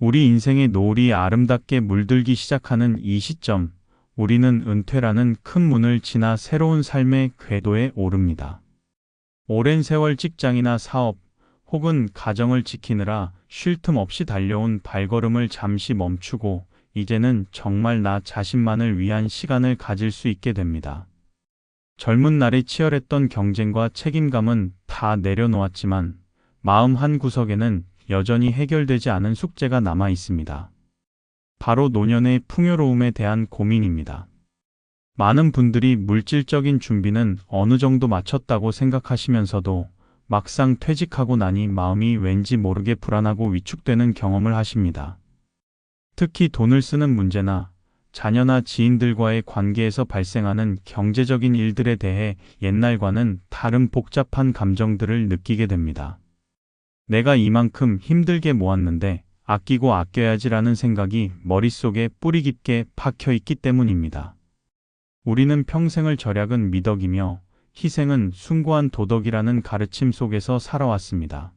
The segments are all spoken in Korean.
우리 인생의 노을이 아름답게 물들기 시작하는 이 시점, 우리는 은퇴라는 큰 문을 지나 새로운 삶의 궤도에 오릅니다. 오랜 세월 직장이나 사업, 혹은 가정을 지키느라 쉴 틈 없이 달려온 발걸음을 잠시 멈추고 이제는 정말 나 자신만을 위한 시간을 가질 수 있게 됩니다. 젊은 날에 치열했던 경쟁과 책임감은 다 내려놓았지만 마음 한 구석에는 여전히 해결되지 않은 숙제가 남아 있습니다. 바로 노년의 풍요로움에 대한 고민입니다. 많은 분들이 물질적인 준비는 어느 정도 마쳤다고 생각하시면서도 막상 퇴직하고 나니 마음이 왠지 모르게 불안하고 위축되는 경험을 하십니다. 특히 돈을 쓰는 문제나 자녀나 지인들과의 관계에서 발생하는 경제적인 일들에 대해 옛날과는 다른 복잡한 감정들을 느끼게 됩니다. 내가 이만큼 힘들게 모았는데 아끼고 아껴야지라는 생각이 머릿속에 뿌리 깊게 박혀 있기 때문입니다. 우리는 평생을 절약은 미덕이며 희생은 숭고한 도덕이라는 가르침 속에서 살아왔습니다.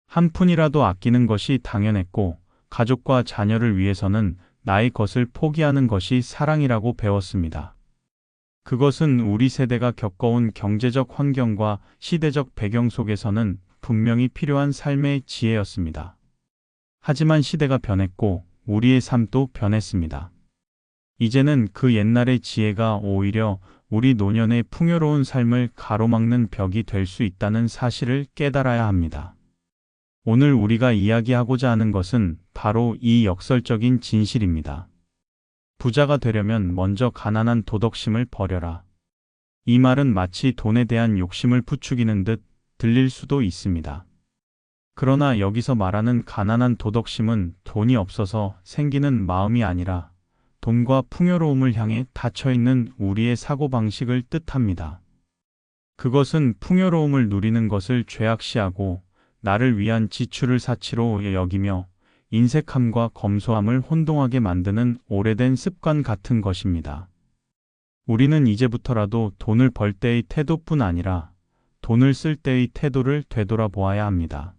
한 푼이라도 아끼는 것이 당연했고 가족과 자녀를 위해서는 나의 것을 포기하는 것이 사랑이라고 배웠습니다. 그것은 우리 세대가 겪어온 경제적 환경과 시대적 배경 속에서는 분명히 필요한 삶의 지혜였습니다. 하지만 시대가 변했고 우리의 삶도 변했습니다. 이제는 그 옛날의 지혜가 오히려 우리 노년의 풍요로운 삶을 가로막는 벽이 될 수 있다는 사실을 깨달아야 합니다. 오늘 우리가 이야기하고자 하는 것은 바로 이 역설적인 진실입니다. 부자가 되려면 먼저 가난한 도덕심을 버려라. 이 말은 마치 돈에 대한 욕심을 부추기는 듯 들릴 수도 있습니다. 그러나 여기서 말하는 가난한 도덕심은 돈이 없어서 생기는 마음이 아니라 돈과 풍요로움을 향해 닫혀있는 우리의 사고방식을 뜻합니다. 그것은 풍요로움을 누리는 것을 죄악시하고 나를 위한 지출을 사치로 여기며 인색함과 검소함을 혼동하게 만드는 오래된 습관 같은 것입니다. 우리는 이제부터라도 돈을 벌 때의 태도뿐 아니라 돈을 쓸 때의 태도를 되돌아보아야 합니다.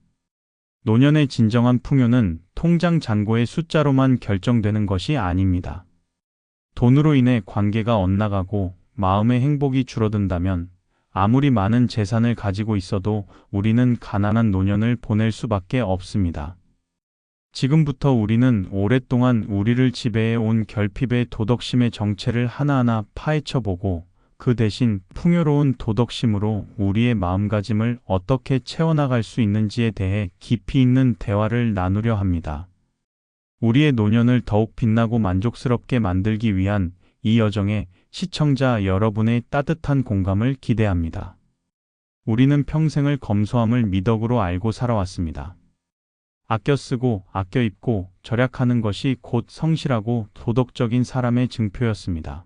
노년의 진정한 풍요는 통장 잔고의 숫자로만 결정되는 것이 아닙니다. 돈으로 인해 관계가 엇나가고 마음의 행복이 줄어든다면 아무리 많은 재산을 가지고 있어도 우리는 가난한 노년을 보낼 수밖에 없습니다. 지금부터 우리는 오랫동안 우리를 지배해 온 결핍의 도덕심의 정체를 하나하나 파헤쳐보고 그 대신 풍요로운 도덕심으로 우리의 마음가짐을 어떻게 채워나갈 수 있는지에 대해 깊이 있는 대화를 나누려 합니다. 우리의 노년을 더욱 빛나고 만족스럽게 만들기 위한 이 여정에 시청자 여러분의 따뜻한 공감을 기대합니다. 우리는 평생을 검소함을 미덕으로 알고 살아왔습니다. 아껴 쓰고 아껴 입고 절약하는 것이 곧 성실하고 도덕적인 사람의 증표였습니다.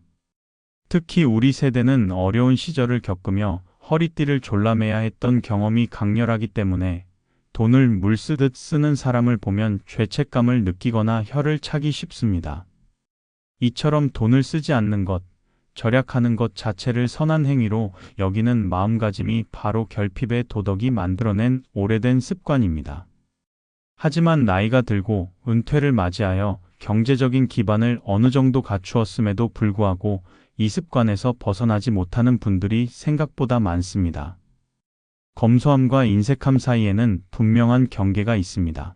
특히 우리 세대는 어려운 시절을 겪으며 허리띠를 졸라매야 했던 경험이 강렬하기 때문에 돈을 물 쓰듯 쓰는 사람을 보면 죄책감을 느끼거나 혀를 차기 쉽습니다. 이처럼 돈을 쓰지 않는 것, 절약하는 것 자체를 선한 행위로 여기는 마음가짐이 바로 결핍의 도덕이 만들어낸 오래된 습관입니다. 하지만 나이가 들고 은퇴를 맞이하여 경제적인 기반을 어느 정도 갖추었음에도 불구하고 이 습관에서 벗어나지 못하는 분들이 생각보다 많습니다. 검소함과 인색함 사이에는 분명한 경계가 있습니다.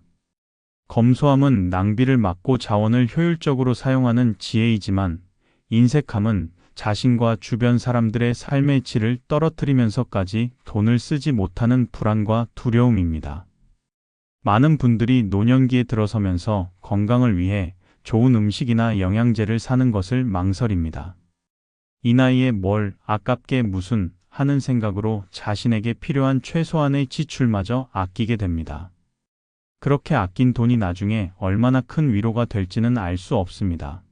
검소함은 낭비를 막고 자원을 효율적으로 사용하는 지혜이지만 인색함은 자신과 주변 사람들의 삶의 질을 떨어뜨리면서까지 돈을 쓰지 못하는 불안과 두려움입니다. 많은 분들이 노년기에 들어서면서 건강을 위해 좋은 음식이나 영양제를 사는 것을 망설입니다. 이 나이에 뭘 아깝게 무슨 하는 생각으로 자신에게 필요한 최소한의 지출마저 아끼게 됩니다. 그렇게 아낀 돈이 나중에 얼마나 큰 위로가 될지는 알 수 없습니다.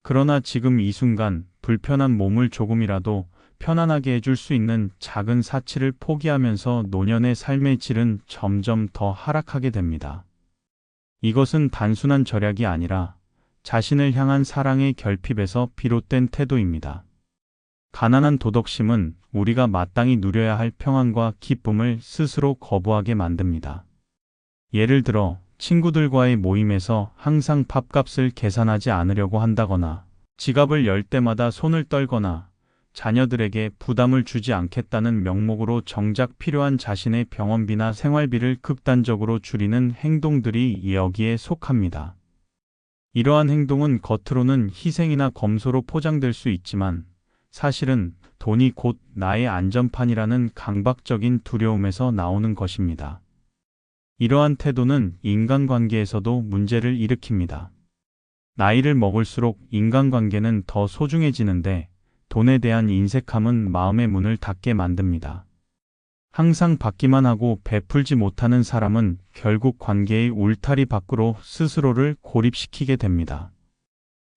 그러나 지금 이 순간 불편한 몸을 조금이라도 편안하게 해줄 수 있는 작은 사치를 포기하면서 노년의 삶의 질은 점점 더 하락하게 됩니다. 이것은 단순한 절약이 아니라 자신을 향한 사랑의 결핍에서 비롯된 태도입니다. 가난한 도덕심은 우리가 마땅히 누려야 할 평안과 기쁨을 스스로 거부하게 만듭니다. 예를 들어 친구들과의 모임에서 항상 밥값을 계산하지 않으려고 한다거나 지갑을 열 때마다 손을 떨거나 자녀들에게 부담을 주지 않겠다는 명목으로 정작 필요한 자신의 병원비나 생활비를 극단적으로 줄이는 행동들이 여기에 속합니다. 이러한 행동은 겉으로는 희생이나 검소로 포장될 수 있지만 사실은 돈이 곧 나의 안전판이라는 강박적인 두려움에서 나오는 것입니다. 이러한 태도는 인간관계에서도 문제를 일으킵니다. 나이를 먹을수록 인간관계는 더 소중해지는데 돈에 대한 인색함은 마음의 문을 닫게 만듭니다. 항상 받기만 하고 베풀지 못하는 사람은 결국 관계의 울타리 밖으로 스스로를 고립시키게 됩니다.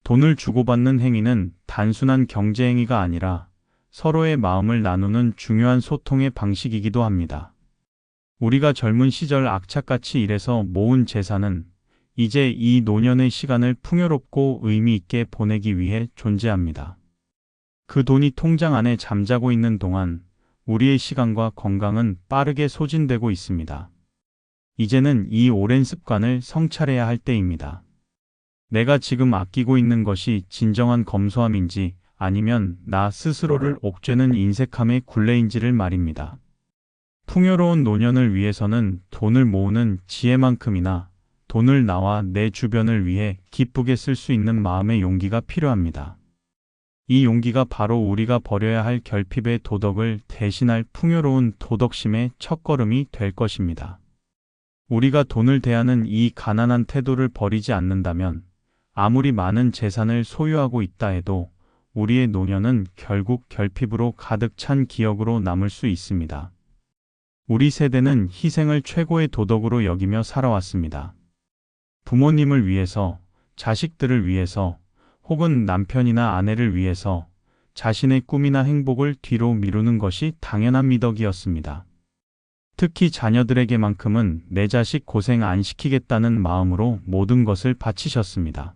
돈을 주고받는 행위는 단순한 경제 행위가 아니라 서로의 마음을 나누는 중요한 소통의 방식이기도 합니다. 우리가 젊은 시절 악착같이 일해서 모은 재산은 이제 이 노년의 시간을 풍요롭고 의미 있게 보내기 위해 존재합니다. 그 돈이 통장 안에 잠자고 있는 동안 우리의 시간과 건강은 빠르게 소진되고 있습니다. 이제는 이 오랜 습관을 성찰해야 할 때입니다. 내가 지금 아끼고 있는 것이 진정한 검소함인지 아니면 나 스스로를 옥죄는 인색함의 굴레인지를 말입니다. 풍요로운 노년을 위해서는 돈을 모으는 지혜만큼이나 돈을 나와 내 주변을 위해 기쁘게 쓸 수 있는 마음의 용기가 필요합니다. 이 용기가 바로 우리가 버려야 할 결핍의 도덕을 대신할 풍요로운 도덕심의 첫걸음이 될 것입니다. 우리가 돈을 대하는 이 가난한 태도를 버리지 않는다면 아무리 많은 재산을 소유하고 있다 해도 우리의 노년은 결국 결핍으로 가득 찬 기억으로 남을 수 있습니다. 우리 세대는 희생을 최고의 도덕으로 여기며 살아왔습니다. 부모님을 위해서, 자식들을 위해서, 혹은 남편이나 아내를 위해서 자신의 꿈이나 행복을 뒤로 미루는 것이 당연한 미덕이었습니다. 특히 자녀들에게만큼은 내 자식 고생 안 시키겠다는 마음으로 모든 것을 바치셨습니다.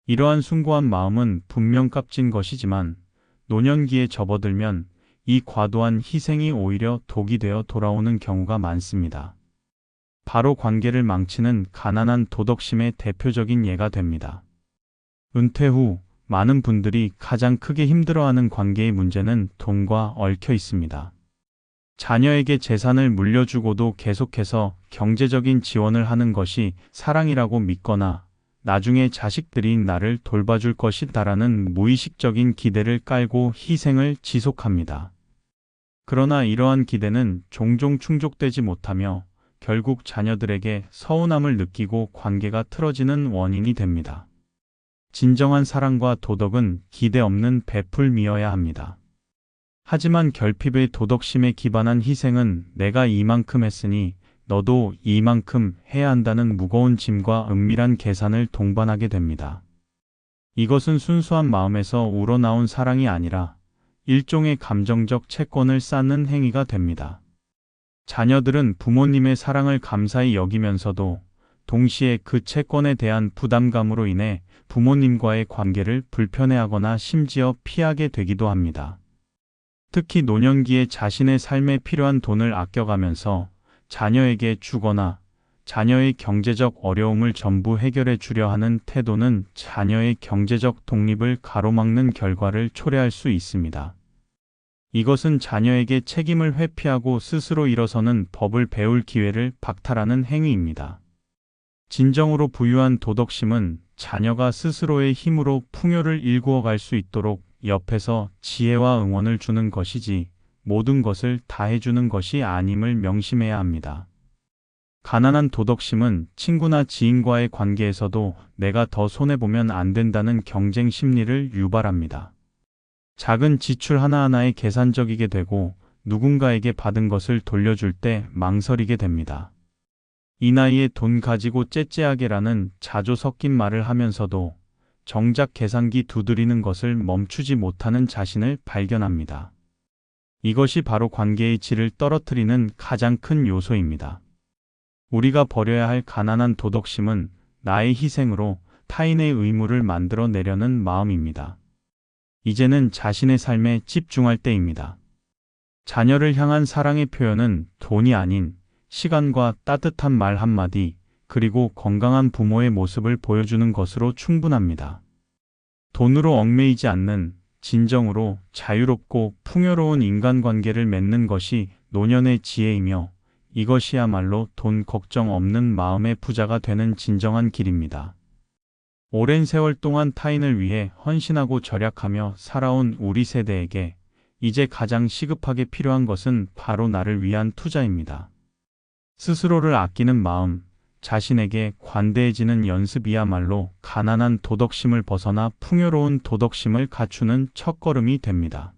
이러한 숭고한 마음은 분명 값진 것이지만 노년기에 접어들면 이 과도한 희생이 오히려 독이 되어 돌아오는 경우가 많습니다. 바로 관계를 망치는 가난한 도덕심의 대표적인 예가 됩니다. 은퇴 후 많은 분들이 가장 크게 힘들어하는 관계의 문제는 돈과 얽혀 있습니다. 자녀에게 재산을 물려주고도 계속해서 경제적인 지원을 하는 것이 사랑이라고 믿거나 나중에 자식들이 나를 돌봐줄 것이다라는 무의식적인 기대를 깔고 희생을 지속합니다. 그러나 이러한 기대는 종종 충족되지 못하며 결국 자녀들에게 서운함을 느끼고 관계가 틀어지는 원인이 됩니다. 진정한 사랑과 도덕은 기대 없는 베풀미여야 합니다. 하지만 결핍의 도덕심에 기반한 희생은 내가 이만큼 했으니 너도 이만큼 해야 한다는 무거운 짐과 은밀한 계산을 동반하게 됩니다. 이것은 순수한 마음에서 우러나온 사랑이 아니라 일종의 감정적 채권을 쌓는 행위가 됩니다. 자녀들은 부모님의 사랑을 감사히 여기면서도 동시에 그 채권에 대한 부담감으로 인해 부모님과의 관계를 불편해하거나 심지어 피하게 되기도 합니다. 특히 노년기에 자신의 삶에 필요한 돈을 아껴가면서 자녀에게 주거나 자녀의 경제적 어려움을 전부 해결해 주려 하는 태도는 자녀의 경제적 독립을 가로막는 결과를 초래할 수 있습니다. 이것은 자녀에게 책임을 회피하고 스스로 일어서는 법을 배울 기회를 박탈하는 행위입니다. 진정으로 부유한 도덕심은 자녀가 스스로의 힘으로 풍요를 일구어 갈 수 있도록 옆에서 지혜와 응원을 주는 것이지 모든 것을 다 해주는 것이 아님을 명심해야 합니다. 가난한 도덕심은 친구나 지인과의 관계에서도 내가 더 손해보면 안 된다는 경쟁 심리를 유발합니다. 작은 지출 하나하나에 계산적이게 되고 누군가에게 받은 것을 돌려줄 때 망설이게 됩니다. 이 나이에 돈 가지고 째째하게라는 자조 섞인 말을 하면서도 정작 계산기 두드리는 것을 멈추지 못하는 자신을 발견합니다. 이것이 바로 관계의 질을 떨어뜨리는 가장 큰 요소입니다. 우리가 버려야 할 가난한 도덕심은 나의 희생으로 타인의 의무를 만들어내려는 마음입니다. 이제는 자신의 삶에 집중할 때입니다. 자녀를 향한 사랑의 표현은 돈이 아닌 시간과 따뜻한 말 한마디, 그리고 건강한 부모의 모습을 보여주는 것으로 충분합니다. 돈으로 얽매이지 않는 진정으로 자유롭고 풍요로운 인간관계를 맺는 것이 노년의 지혜이며 이것이야말로 돈 걱정 없는 마음의 부자가 되는 진정한 길입니다. 오랜 세월 동안 타인을 위해 헌신하고 절약하며 살아온 우리 세대에게 이제 가장 시급하게 필요한 것은 바로 나를 위한 투자입니다. 스스로를 아끼는 마음, 자신에게 관대해지는 연습이야말로 가난한 도덕심을 벗어나 풍요로운 도덕심을 갖추는 첫걸음이 됩니다.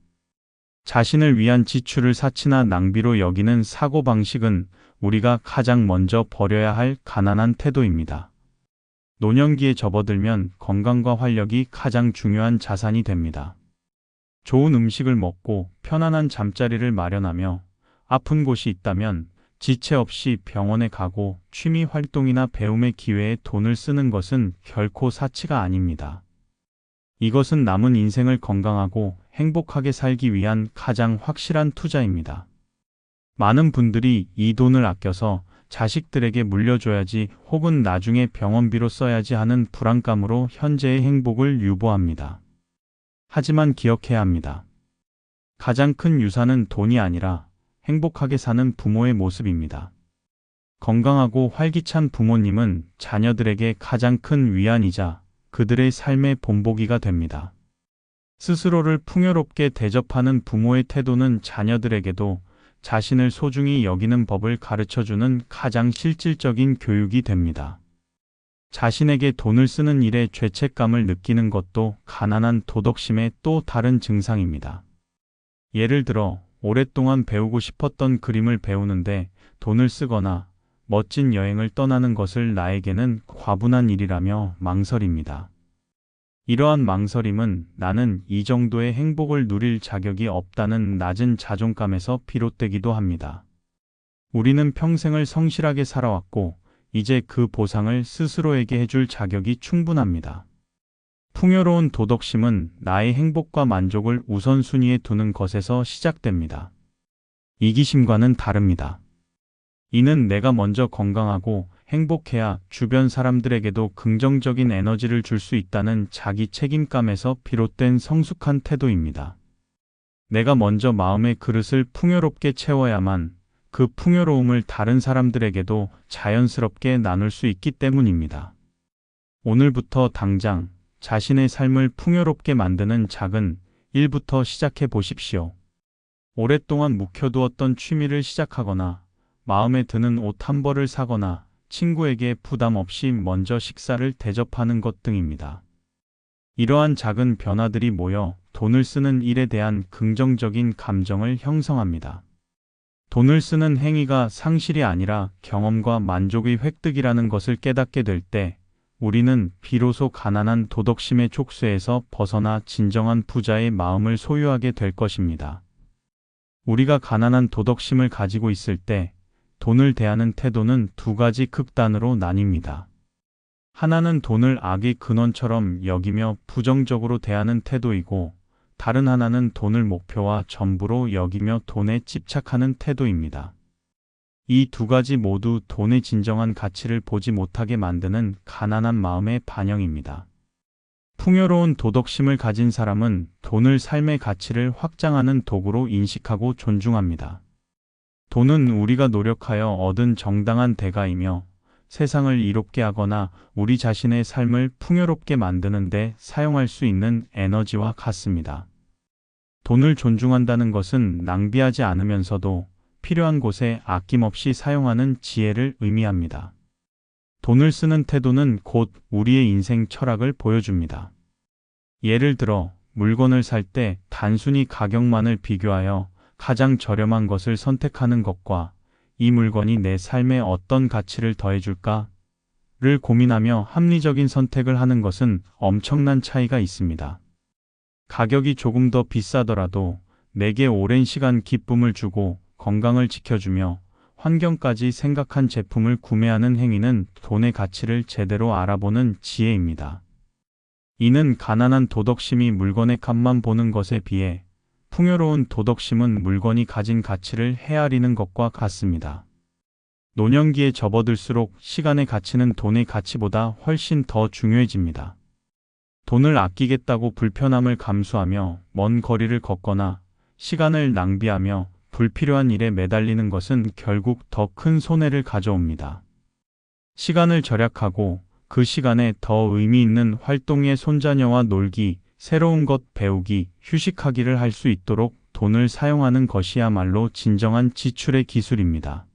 자신을 위한 지출을 사치나 낭비로 여기는 사고방식은 우리가 가장 먼저 버려야 할 가난한 태도입니다. 노년기에 접어들면 건강과 활력이 가장 중요한 자산이 됩니다. 좋은 음식을 먹고 편안한 잠자리를 마련하며 아픈 곳이 있다면 지체 없이 병원에 가고 취미 활동이나 배움의 기회에 돈을 쓰는 것은 결코 사치가 아닙니다. 이것은 남은 인생을 건강하고 행복하게 살기 위한 가장 확실한 투자입니다. 많은 분들이 이 돈을 아껴서 자식들에게 물려줘야지 혹은 나중에 병원비로 써야지 하는 불안감으로 현재의 행복을 유보합니다. 하지만 기억해야 합니다. 가장 큰 유산은 돈이 아니라 행복하게 사는 부모의 모습입니다. 건강하고 활기찬 부모님은 자녀들에게 가장 큰 위안이자 그들의 삶의 본보기가 됩니다. 스스로를 풍요롭게 대접하는 부모의 태도는 자녀들에게도 자신을 소중히 여기는 법을 가르쳐주는 가장 실질적인 교육이 됩니다. 자신에게 돈을 쓰는 일에 죄책감을 느끼는 것도 가난한 도덕심의 또 다른 증상입니다. 예를 들어 오랫동안 배우고 싶었던 그림을 배우는데 돈을 쓰거나 멋진 여행을 떠나는 것을 나에게는 과분한 일이라며 망설입니다. 이러한 망설임은 나는 이 정도의 행복을 누릴 자격이 없다는 낮은 자존감에서 비롯되기도 합니다. 우리는 평생을 성실하게 살아왔고 이제 그 보상을 스스로에게 해줄 자격이 충분합니다. 풍요로운 도덕심은 나의 행복과 만족을 우선순위에 두는 것에서 시작됩니다. 이기심과는 다릅니다. 이는 내가 먼저 건강하고 행복해야 주변 사람들에게도 긍정적인 에너지를 줄 수 있다는 자기 책임감에서 비롯된 성숙한 태도입니다. 내가 먼저 마음의 그릇을 풍요롭게 채워야만 그 풍요로움을 다른 사람들에게도 자연스럽게 나눌 수 있기 때문입니다. 오늘부터 당장 자신의 삶을 풍요롭게 만드는 작은 일부터 시작해 보십시오. 오랫동안 묵혀두었던 취미를 시작하거나 마음에 드는 옷 한 벌을 사거나 친구에게 부담 없이 먼저 식사를 대접하는 것 등입니다. 이러한 작은 변화들이 모여 돈을 쓰는 일에 대한 긍정적인 감정을 형성합니다. 돈을 쓰는 행위가 상실이 아니라 경험과 만족의 획득이라는 것을 깨닫게 될 때 우리는 비로소 가난한 도덕심의 촉수에서 벗어나 진정한 부자의 마음을 소유하게 될 것입니다. 우리가 가난한 도덕심을 가지고 있을 때 돈을 대하는 태도는 두 가지 극단으로 나뉩니다. 하나는 돈을 악의 근원처럼 여기며 부정적으로 대하는 태도이고 다른 하나는 돈을 목표와 전부로 여기며 돈에 집착하는 태도입니다. 이 두 가지 모두 돈의 진정한 가치를 보지 못하게 만드는 가난한 마음의 반영입니다. 풍요로운 도덕심을 가진 사람은 돈을 삶의 가치를 확장하는 도구로 인식하고 존중합니다. 돈은 우리가 노력하여 얻은 정당한 대가이며 세상을 이롭게 하거나 우리 자신의 삶을 풍요롭게 만드는 데 사용할 수 있는 에너지와 같습니다. 돈을 존중한다는 것은 낭비하지 않으면서도 필요한 곳에 아낌없이 사용하는 지혜를 의미합니다. 돈을 쓰는 태도는 곧 우리의 인생 철학을 보여줍니다. 예를 들어 물건을 살 때 단순히 가격만을 비교하여 가장 저렴한 것을 선택하는 것과 이 물건이 내 삶에 어떤 가치를 더해줄까를 고민하며 합리적인 선택을 하는 것은 엄청난 차이가 있습니다. 가격이 조금 더 비싸더라도 내게 오랜 시간 기쁨을 주고 건강을 지켜주며 환경까지 생각한 제품을 구매하는 행위는 돈의 가치를 제대로 알아보는 지혜입니다. 이는 가난한 도덕심이 물건의 값만 보는 것에 비해 풍요로운 도덕심은 물건이 가진 가치를 헤아리는 것과 같습니다. 노년기에 접어들수록 시간의 가치는 돈의 가치보다 훨씬 더 중요해집니다. 돈을 아끼겠다고 불편함을 감수하며 먼 거리를 걷거나 시간을 낭비하며 불필요한 일에 매달리는 것은 결국 더 큰 손해를 가져옵니다. 시간을 절약하고 그 시간에 더 의미 있는 활동에 손자녀와 놀기, 새로운 것 배우기, 휴식하기를 할 수 있도록 돈을 사용하는 것이야말로 진정한 지출의 기술입니다.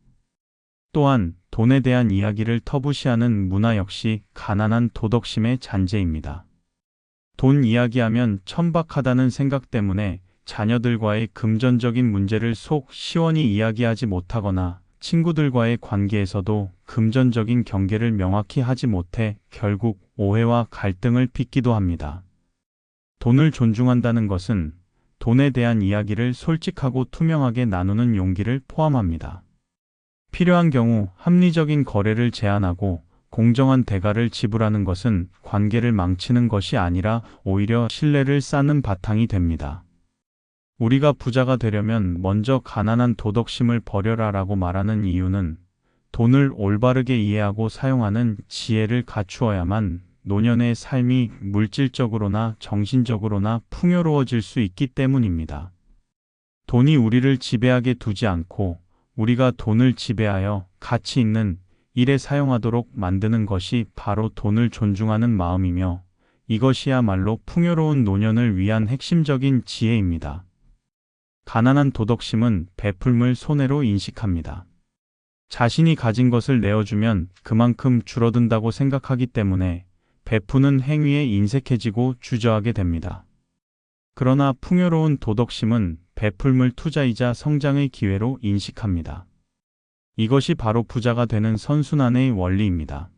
또한 돈에 대한 이야기를 터부시하는 문화 역시 가난한 도덕심의 잔재입니다. 돈 이야기하면 천박하다는 생각 때문에 자녀들과의 금전적인 문제를 속 시원히 이야기하지 못하거나 친구들과의 관계에서도 금전적인 경계를 명확히 하지 못해 결국 오해와 갈등을 빚기도 합니다. 돈을 존중한다는 것은 돈에 대한 이야기를 솔직하고 투명하게 나누는 용기를 포함합니다. 필요한 경우 합리적인 거래를 제안하고 공정한 대가를 지불하는 것은 관계를 망치는 것이 아니라 오히려 신뢰를 쌓는 바탕이 됩니다. 우리가 부자가 되려면 먼저 가난한 도덕심을 버려라라고 말하는 이유는 돈을 올바르게 이해하고 사용하는 지혜를 갖추어야만 노년의 삶이 물질적으로나 정신적으로나 풍요로워질 수 있기 때문입니다. 돈이 우리를 지배하게 두지 않고 우리가 돈을 지배하여 가치 있는 일에 사용하도록 만드는 것이 바로 돈을 존중하는 마음이며 이것이야말로 풍요로운 노년을 위한 핵심적인 지혜입니다. 가난한 도덕심은 베풀물 손해로 인식합니다. 자신이 가진 것을 내어주면 그만큼 줄어든다고 생각하기 때문에 베푸는 행위에 인색해지고 주저하게 됩니다. 그러나 풍요로운 도덕심은 베풀물 투자이자 성장의 기회로 인식합니다. 이것이 바로 부자가 되는 선순환의 원리입니다.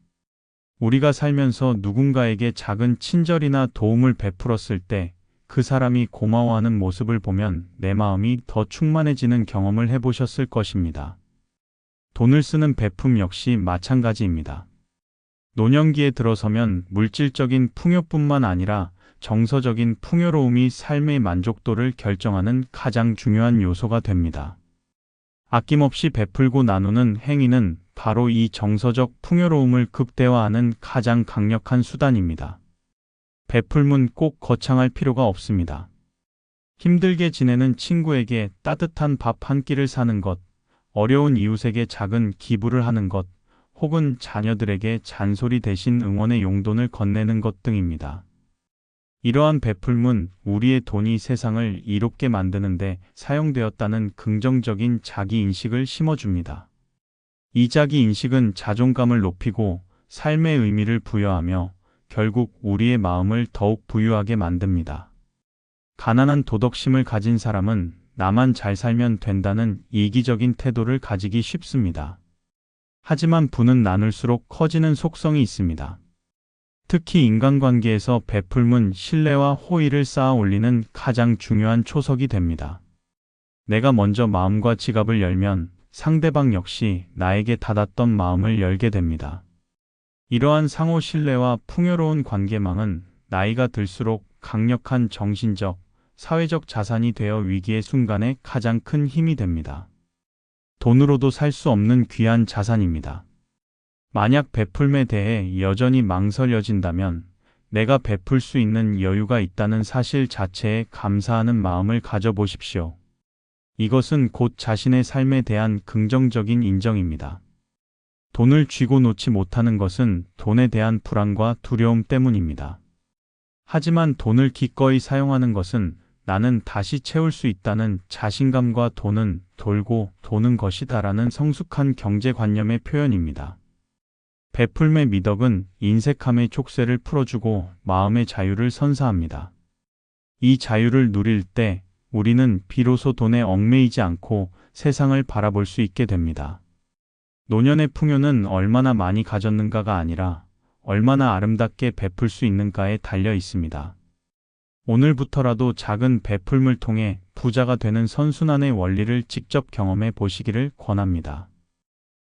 우리가 살면서 누군가에게 작은 친절이나 도움을 베풀었을 때 그 사람이 고마워하는 모습을 보면 내 마음이 더 충만해지는 경험을 해보셨을 것입니다. 돈을 쓰는 베품 역시 마찬가지입니다. 노년기에 들어서면 물질적인 풍요뿐만 아니라 정서적인 풍요로움이 삶의 만족도를 결정하는 가장 중요한 요소가 됩니다. 아낌없이 베풀고 나누는 행위는 바로 이 정서적 풍요로움을 극대화하는 가장 강력한 수단입니다. 베풀문 꼭 거창할 필요가 없습니다. 힘들게 지내는 친구에게 따뜻한 밥 한 끼를 사는 것, 어려운 이웃에게 작은 기부를 하는 것, 혹은 자녀들에게 잔소리 대신 응원의 용돈을 건네는 것 등입니다. 이러한 베풀문, 우리의 돈이 세상을 이롭게 만드는데 사용되었다는 긍정적인 자기인식을 심어줍니다. 이 자기인식은 자존감을 높이고 삶의 의미를 부여하며 결국 우리의 마음을 더욱 부유하게 만듭니다. 가난한 도덕심을 가진 사람은 나만 잘 살면 된다는 이기적인 태도를 가지기 쉽습니다. 하지만 부는 나눌수록 커지는 속성이 있습니다. 특히 인간관계에서 베풀문 신뢰와 호의를 쌓아 올리는 가장 중요한 초석이 됩니다. 내가 먼저 마음과 지갑을 열면 상대방 역시 나에게 닫았던 마음을 열게 됩니다. 이러한 상호 신뢰와 풍요로운 관계망은 나이가 들수록 강력한 정신적, 사회적 자산이 되어 위기의 순간에 가장 큰 힘이 됩니다. 돈으로도 살 수 없는 귀한 자산입니다. 만약 베풀매 대해 여전히 망설여진다면 내가 베풀 수 있는 여유가 있다는 사실 자체에 감사하는 마음을 가져보십시오. 이것은 곧 자신의 삶에 대한 긍정적인 인정입니다. 돈을 쥐고 놓지 못하는 것은 돈에 대한 불안과 두려움 때문입니다. 하지만 돈을 기꺼이 사용하는 것은 나는 다시 채울 수 있다는 자신감과 돈은 돌고 도는 것이다라는 성숙한 경제관념의 표현입니다. 베풀매 미덕은 인색함의 촉새를 풀어주고 마음의 자유를 선사합니다. 이 자유를 누릴 때 우리는 비로소 돈에 얽매이지 않고 세상을 바라볼 수 있게 됩니다. 노년의 풍요는 얼마나 많이 가졌는가가 아니라 얼마나 아름답게 베풀 수 있는가에 달려 있습니다. 오늘부터라도 작은 베풀물 통해 부자가 되는 선순환의 원리를 직접 경험해 보시기를 권합니다.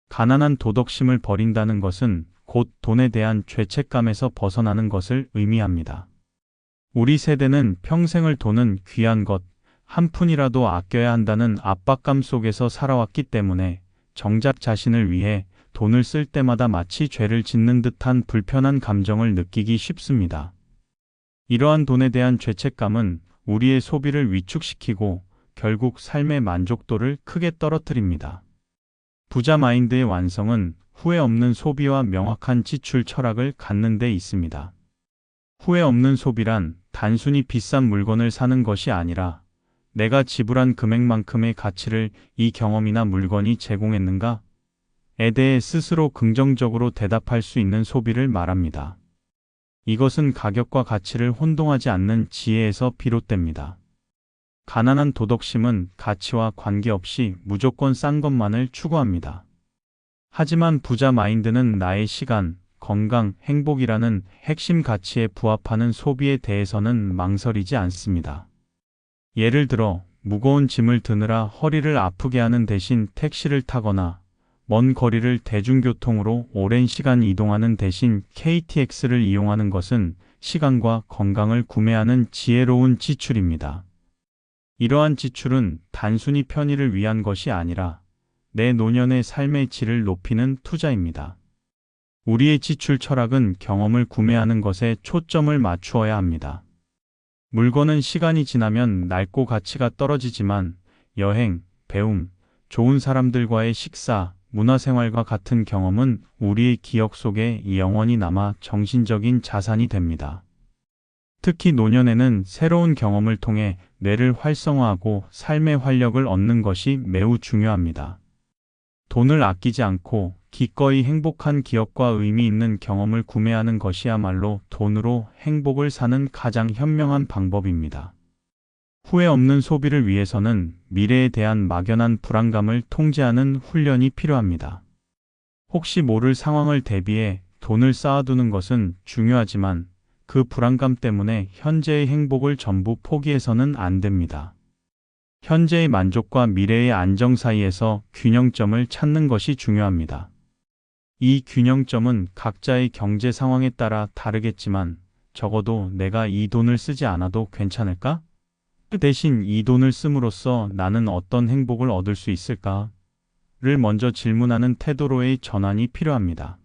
가난한 도덕심을 버린다는 것은 곧 돈에 대한 죄책감에서 벗어나는 것을 의미합니다. 우리 세대는 평생을 돈은 귀한 것, 한 푼이라도 아껴야 한다는 압박감 속에서 살아왔기 때문에 정작 자신을 위해 돈을 쓸 때마다 마치 죄를 짓는 듯한 불편한 감정을 느끼기 쉽습니다. 이러한 돈에 대한 죄책감은 우리의 소비를 위축시키고 결국 삶의 만족도를 크게 떨어뜨립니다. 부자 마인드의 완성은 후회 없는 소비와 명확한 지출 철학을 갖는 데 있습니다. 후회 없는 소비란 단순히 비싼 물건을 사는 것이 아니라 내가 지불한 금액만큼의 가치를 이 경험이나 물건이 제공했는가에 대해 스스로 긍정적으로 대답할 수 있는 소비를 말합니다. 이것은 가격과 가치를 혼동하지 않는 지혜에서 비롯됩니다. 가난한 도덕심은 가치와 관계없이 무조건 싼 것만을 추구합니다. 하지만 부자 마인드는 나의 시간, 건강, 행복이라는 핵심 가치에 부합하는 소비에 대해서는 망설이지 않습니다. 예를 들어 무거운 짐을 드느라 허리를 아프게 하는 대신 택시를 타거나 먼 거리를 대중교통으로 오랜 시간 이동하는 대신 KTX를 이용하는 것은 시간과 건강을 구매하는 지혜로운 지출입니다. 이러한 지출은 단순히 편의를 위한 것이 아니라 내 노년의 삶의 질을 높이는 투자입니다. 우리의 지출 철학은 경험을 구매하는 것에 초점을 맞추어야 합니다. 물건은 시간이 지나면 낡고 가치가 떨어지지만 여행, 배움, 좋은 사람들과의 식사, 문화생활과 같은 경험은 우리의 기억 속에 영원히 남아 정신적인 자산이 됩니다. 특히 노년에는 새로운 경험을 통해 뇌를 활성화하고 삶의 활력을 얻는 것이 매우 중요합니다. 돈을 아끼지 않고 기꺼이 행복한 기억과 의미 있는 경험을 구매하는 것이야말로 돈으로 행복을 사는 가장 현명한 방법입니다. 후회 없는 소비를 위해서는 미래에 대한 막연한 불안감을 통제하는 훈련이 필요합니다. 혹시 모를 상황을 대비해 돈을 쌓아두는 것은 중요하지만 그 불안감 때문에 현재의 행복을 전부 포기해서는 안 됩니다. 현재의 만족과 미래의 안정 사이에서 균형점을 찾는 것이 중요합니다. 이 균형점은 각자의 경제 상황에 따라 다르겠지만 적어도 내가 이 돈을 쓰지 않아도 괜찮을까? 그 대신 이 돈을 씀으로써 나는 어떤 행복을 얻을 수 있을까?를 먼저 질문하는 태도로의 전환이 필요합니다.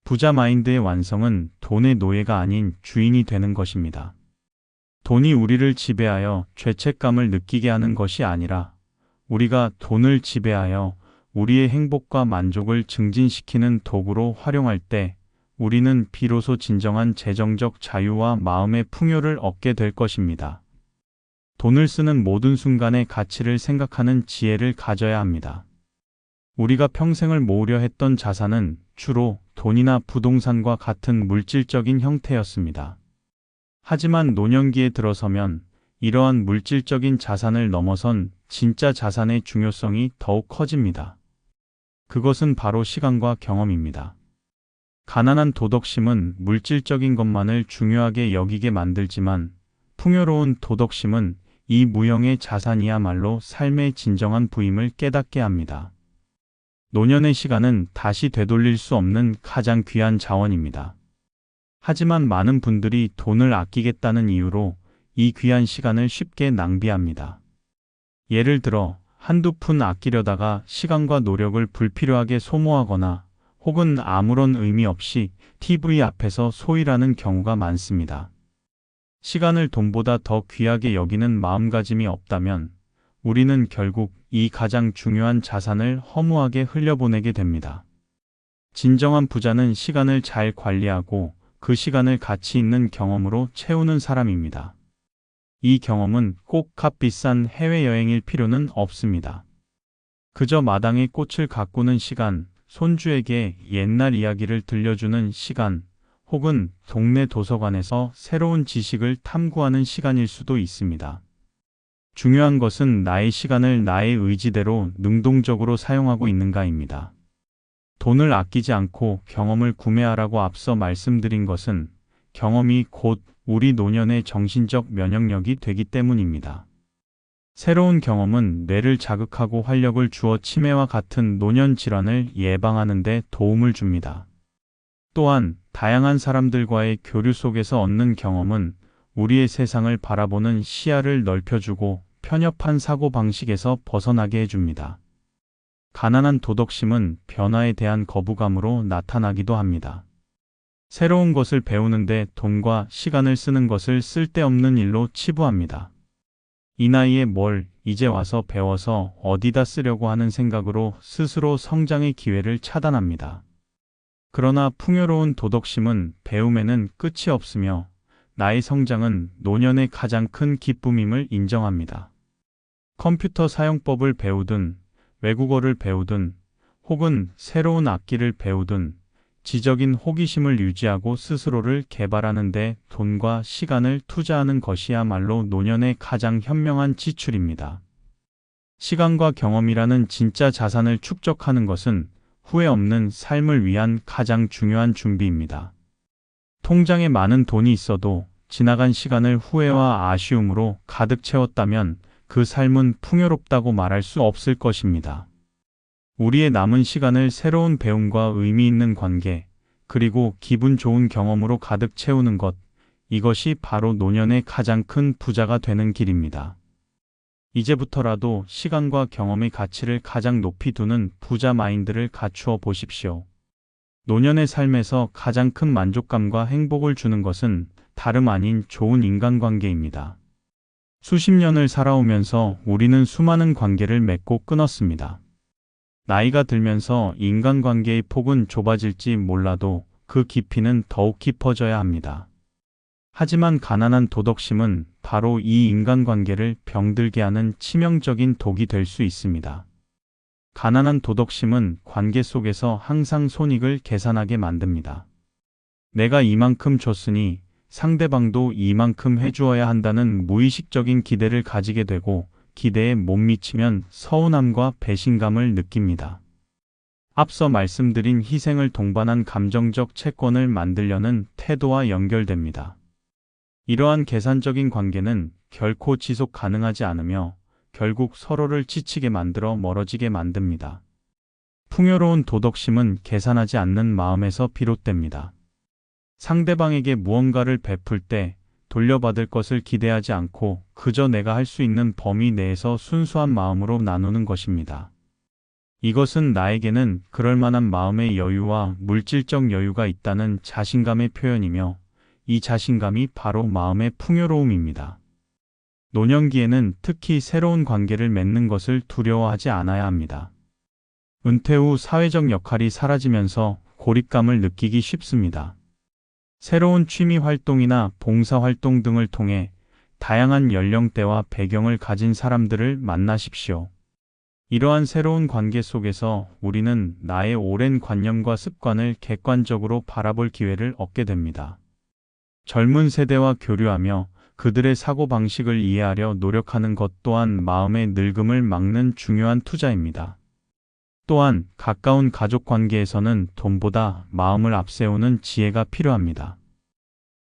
부자 마인드의 완성은 돈의 노예가 아닌 주인이 되는 것입니다. 돈이 우리를 지배하여 죄책감을 느끼게 하는 것이 아니라 우리가 돈을 지배하여 우리의 행복과 만족을 증진시키는 도구로 활용할 때 우리는 비로소 진정한 재정적 자유와 마음의 풍요를 얻게 될 것입니다. 돈을 쓰는 모든 순간의 가치를 생각하는 지혜를 가져야 합니다. 우리가 평생을 모으려 했던 자산은 주로 돈이나 부동산과 같은 물질적인 형태였습니다. 하지만 노년기에 들어서면 이러한 물질적인 자산을 넘어선 진짜 자산의 중요성이 더욱 커집니다. 그것은 바로 시간과 경험입니다. 가난한 도덕심은 물질적인 것만을 중요하게 여기게 만들지만 풍요로운 도덕심은 이 무형의 자산이야말로 삶의 진정한 부임을 깨닫게 합니다. 노년의 시간은 다시 되돌릴 수 없는 가장 귀한 자원입니다. 하지만 많은 분들이 돈을 아끼겠다는 이유로 이 귀한 시간을 쉽게 낭비합니다. 예를 들어 한두 푼 아끼려다가 시간과 노력을 불필요하게 소모하거나 혹은 아무런 의미 없이 TV 앞에서 소일하는 경우가 많습니다. 시간을 돈보다 더 귀하게 여기는 마음가짐이 없다면 우리는 결국 이 가장 중요한 자산을 허무하게 흘려보내게 됩니다. 진정한 부자는 시간을 잘 관리하고 그 시간을 가치 있는 경험으로 채우는 사람입니다. 이 경험은 꼭 값비싼 해외여행일 필요는 없습니다. 그저 마당에 꽃을 가꾸는 시간, 손주에게 옛날 이야기를 들려주는 시간, 혹은 동네 도서관에서 새로운 지식을 탐구하는 시간일 수도 있습니다. 중요한 것은 나의 시간을 나의 의지대로 능동적으로 사용하고 있는가입니다. 돈을 아끼지 않고 경험을 구매하라고 앞서 말씀드린 것은 경험이 곧 우리 노년의 정신적 면역력이 되기 때문입니다. 새로운 경험은 뇌를 자극하고 활력을 주어 치매와 같은 노년 질환을 예방하는 데 도움을 줍니다. 또한 다양한 사람들과의 교류 속에서 얻는 경험은 우리의 세상을 바라보는 시야를 넓혀주고 편협한 사고방식에서 벗어나게 해줍니다. 가난한 도덕심은 변화에 대한 거부감으로 나타나기도 합니다. 새로운 것을 배우는데 돈과 시간을 쓰는 것을 쓸데없는 일로 치부합니다. 이 나이에 뭘 이제 와서 배워서 어디다 쓰려고 하는 생각으로 스스로 성장의 기회를 차단합니다. 그러나 풍요로운 도덕심은 배움에는 끝이 없으며 나의 성장은 노년의 가장 큰 기쁨임을 인정합니다. 컴퓨터 사용법을 배우든 외국어를 배우든 혹은 새로운 악기를 배우든 지적인 호기심을 유지하고 스스로를 개발하는 데 돈과 시간을 투자하는 것이야말로 노년의 가장 현명한 지출입니다. 시간과 경험이라는 진짜 자산을 축적하는 것은 후회 없는 삶을 위한 가장 중요한 준비입니다. 통장에 많은 돈이 있어도 지나간 시간을 후회와 아쉬움으로 가득 채웠다면 그 삶은 풍요롭다고 말할 수 없을 것입니다. 우리의 남은 시간을 새로운 배움과 의미 있는 관계, 그리고 기분 좋은 경험으로 가득 채우는 것, 이것이 바로 노년의 가장 큰 부자가 되는 길입니다. 이제부터라도 시간과 경험의 가치를 가장 높이 두는 부자 마인드를 갖추어 보십시오. 노년의 삶에서 가장 큰 만족감과 행복을 주는 것은 다름 아닌 좋은 인간관계입니다. 수십 년을 살아오면서 우리는 수많은 관계를 맺고 끊었습니다. 나이가 들면서 인간관계의 폭은 좁아질지 몰라도 그 깊이는 더욱 깊어져야 합니다. 하지만 가난한 도덕심은 바로 이 인간관계를 병들게 하는 치명적인 독이 될 수 있습니다. 가난한 도덕심은 관계 속에서 항상 손익을 계산하게 만듭니다. 내가 이만큼 줬으니 상대방도 이만큼 해주어야 한다는 무의식적인 기대를 가지게 되고 기대에 못 미치면 서운함과 배신감을 느낍니다. 앞서 말씀드린 희생을 동반한 감정적 채권을 만들려는 태도와 연결됩니다. 이러한 계산적인 관계는 결코 지속 가능하지 않으며 결국 서로를 지치게 만들어 멀어지게 만듭니다. 풍요로운 도덕심은 계산하지 않는 마음에서 비롯됩니다. 상대방에게 무언가를 베풀 때 돌려받을 것을 기대하지 않고 그저 내가 할 수 있는 범위 내에서 순수한 마음으로 나누는 것입니다. 이것은 나에게는 그럴 만한 마음의 여유와 물질적 여유가 있다는 자신감의 표현이며 이 자신감이 바로 마음의 풍요로움입니다. 노년기에는 특히 새로운 관계를 맺는 것을 두려워하지 않아야 합니다. 은퇴 후 사회적 역할이 사라지면서 고립감을 느끼기 쉽습니다. 새로운 취미 활동이나 봉사 활동 등을 통해 다양한 연령대와 배경을 가진 사람들을 만나십시오. 이러한 새로운 관계 속에서 우리는 나의 오랜 관념과 습관을 객관적으로 바라볼 기회를 얻게 됩니다. 젊은 세대와 교류하며 그들의 사고방식을 이해하려 노력하는 것 또한 마음의 늙음을 막는 중요한 투자입니다. 또한 가까운 가족 관계에서는 돈보다 마음을 앞세우는 지혜가 필요합니다.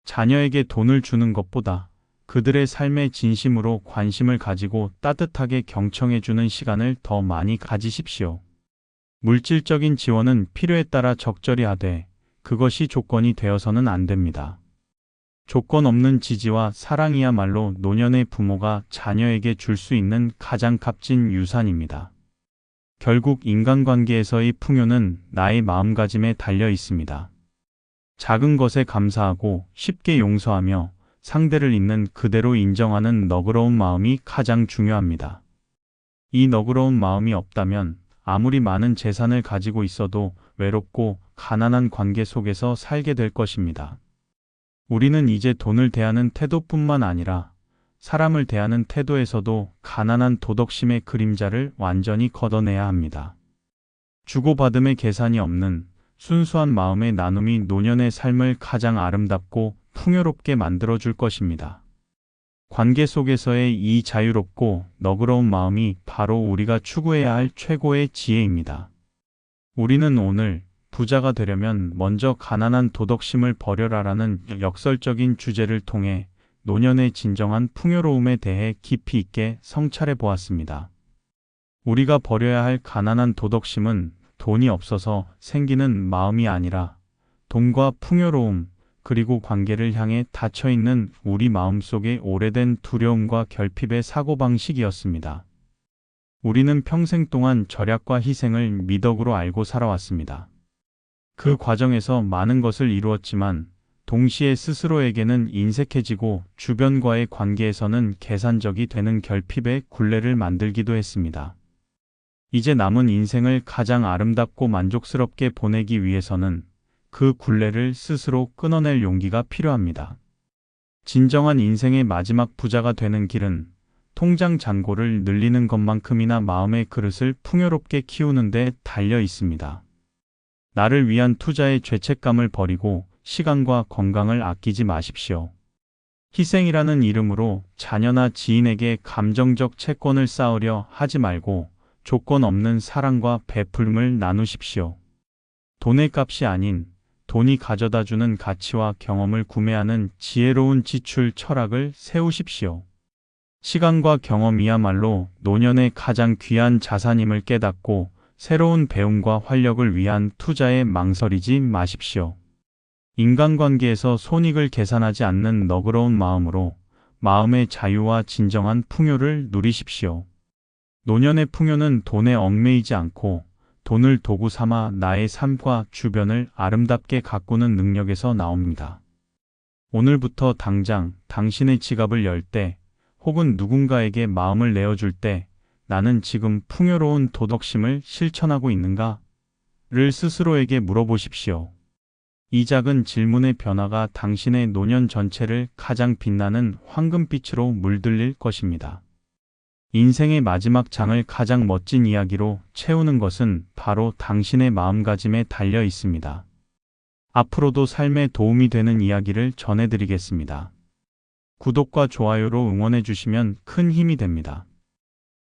자녀에게 돈을 주는 것보다 그들의 삶에 진심으로 관심을 가지고 따뜻하게 경청해주는 시간을 더 많이 가지십시오. 물질적인 지원은 필요에 따라 적절히 하되 그것이 조건이 되어서는 안 됩니다. 조건 없는 지지와 사랑이야말로 노년의 부모가 자녀에게 줄 수 있는 가장 값진 유산입니다. 결국 인간관계에서의 풍요는 나의 마음가짐에 달려 있습니다. 작은 것에 감사하고 쉽게 용서하며 상대를 있는 그대로 인정하는 너그러운 마음이 가장 중요합니다. 이 너그러운 마음이 없다면 아무리 많은 재산을 가지고 있어도 외롭고 가난한 관계 속에서 살게 될 것입니다. 우리는 이제 돈을 대하는 태도뿐만 아니라 사람을 대하는 태도에서도 가난한 도덕심의 그림자를 완전히 걷어내야 합니다. 주고받음의 계산이 없는 순수한 마음의 나눔이 노년의 삶을 가장 아름답고 풍요롭게 만들어줄 것입니다. 관계 속에서의 이 자유롭고 너그러운 마음이 바로 우리가 추구해야 할 최고의 지혜입니다. 우리는 오늘 부자가 되려면 먼저 가난한 도덕심을 버려라라는 역설적인 주제를 통해 노년의 진정한 풍요로움에 대해 깊이 있게 성찰해 보았습니다. 우리가 버려야 할 가난한 도덕심은 돈이 없어서 생기는 마음이 아니라 돈과 풍요로움, 그리고 관계를 향해 닫혀있는 우리 마음속의 오래된 두려움과 결핍의 사고방식이었습니다. 우리는 평생 동안 절약과 희생을 미덕으로 알고 살아왔습니다. 그 과정에서 많은 것을 이루었지만 동시에 스스로에게는 인색해지고 주변과의 관계에서는 계산적이 되는 결핍의 굴레를 만들기도 했습니다. 이제 남은 인생을 가장 아름답고 만족스럽게 보내기 위해서는 그 굴레를 스스로 끊어낼 용기가 필요합니다. 진정한 인생의 마지막 부자가 되는 길은 통장 잔고를 늘리는 것만큼이나 마음의 그릇을 풍요롭게 키우는 데 달려 있습니다. 나를 위한 투자의 죄책감을 버리고 시간과 건강을 아끼지 마십시오. 희생이라는 이름으로 자녀나 지인에게 감정적 채권을 쌓으려 하지 말고 조건 없는 사랑과 베풀음을 나누십시오. 돈의 값이 아닌 돈이 가져다주는 가치와 경험을 구매하는 지혜로운 지출 철학을 세우십시오. 시간과 경험이야말로 노년의 가장 귀한 자산임을 깨닫고 새로운 배움과 활력을 위한 투자에 망설이지 마십시오. 인간관계에서 손익을 계산하지 않는 너그러운 마음으로 마음의 자유와 진정한 풍요를 누리십시오. 노년의 풍요는 돈에 얽매이지 않고 돈을 도구 삼아 나의 삶과 주변을 아름답게 가꾸는 능력에서 나옵니다. 오늘부터 당장 당신의 지갑을 열 때 혹은 누군가에게 마음을 내어줄 때 나는 지금 풍요로운 도덕심을 실천하고 있는가?를 스스로에게 물어보십시오. 이 작은 질문의 변화가 당신의 노년 전체를 가장 빛나는 황금빛으로 물들일 것입니다. 인생의 마지막 장을 가장 멋진 이야기로 채우는 것은 바로 당신의 마음가짐에 달려 있습니다. 앞으로도 삶에 도움이 되는 이야기를 전해드리겠습니다. 구독과 좋아요로 응원해 주시면 큰 힘이 됩니다.